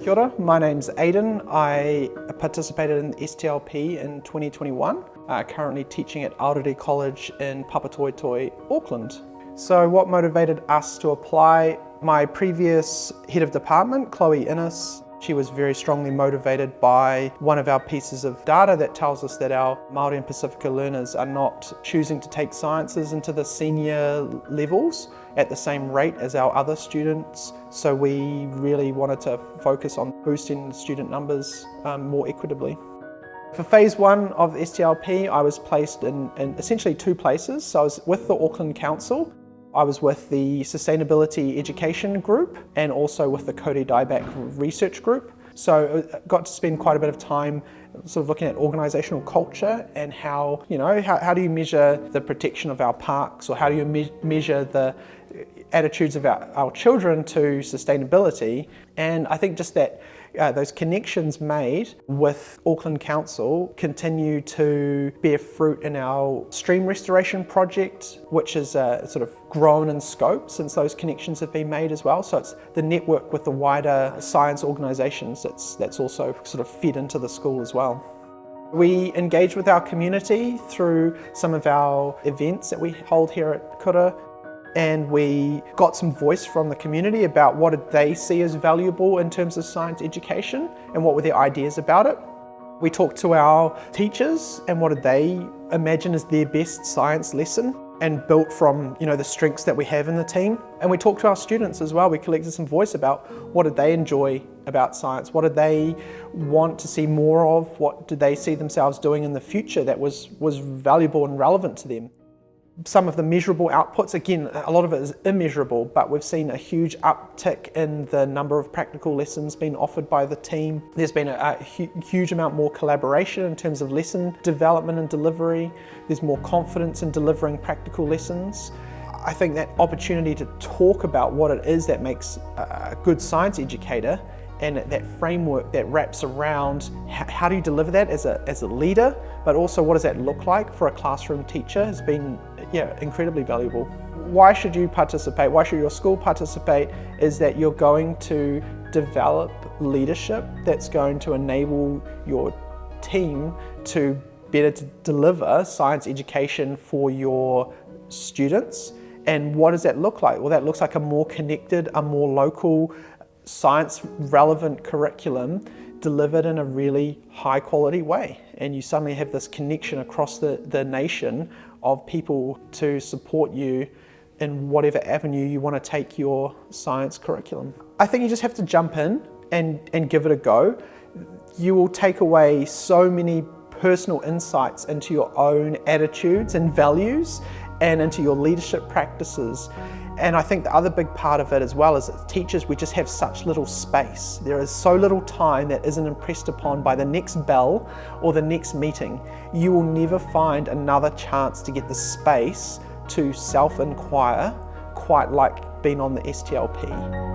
Kia ora, my name's Aidan. I participated in STLP in 2021, currently teaching at Aorere College in Papatoetoe, Auckland. So what motivated us to apply? My previous head of department, Chloe Innes, she was very strongly motivated by one of our pieces of data that tells us that our Māori and Pasifika learners are not choosing to take sciences into the senior levels at the same rate as our other students. So we really wanted to focus on boosting the student numbers more equitably. For phase one of the STLP, I was placed in essentially two places. So I was with the Auckland Council. I was with the Sustainability Education Group and also with the Cote Dieback Research Group. So I got to spend quite a bit of time sort of looking at organisational culture and how do you measure the protection of our parks, or how do you measure the attitudes of our children to sustainability. And I think just that those connections made with Auckland Council continue to bear fruit in our stream restoration project, which has sort of grown in scope since those connections have been made as well. So it's the network with the wider science organisations that's also sort of fed into the school as well. We engage with our community through some of our events that we hold here at Kura, and we got some voice from the community about what did they see as valuable in terms of science education and what were their ideas about it. We talked to our teachers and what did they imagine as their best science lesson, and built from the strengths that we have in the team. And we talked to our students as well. We collected some voice about what did they enjoy about science, what did they want to see more of, what did they see themselves doing in the future that was valuable and relevant to them. Some of the measurable outputs, again, a lot of it is immeasurable, but we've seen a huge uptick in the number of practical lessons being offered by the team. There's been a huge amount more collaboration in terms of lesson development and delivery. There's more confidence in delivering practical lessons. I think that opportunity to talk about what it is that makes a good science educator, and that framework that wraps around how do you deliver that as a leader, but also what does that look like for a classroom teacher, has been incredibly valuable. Why should you participate? Why should your school participate? Is that you're going to develop leadership that's going to enable your team to better deliver science education for your students. And what does that look like? Well, that looks like a more connected, a more local, science relevant curriculum delivered in a really high quality way. And you suddenly have this connection across the nation of people to support you in whatever avenue you want to take your science curriculum. I think you just have to jump in and give it a go. You will take away so many personal insights into your own attitudes and values and into your leadership practices. And I think the other big part of it as well is that teachers, we just have such little space. There is so little time that isn't impressed upon by the next bell or the next meeting. You will never find another chance to get the space to self-inquire quite like being on the STLP.